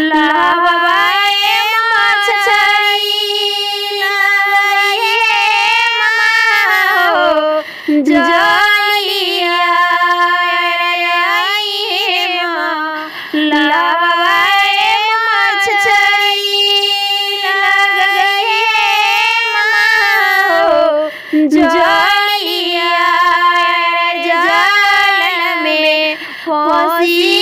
लावाए मछली लगाए माँ जलिया लावाए मछली लगाए माँ जलिया जाल में फंसी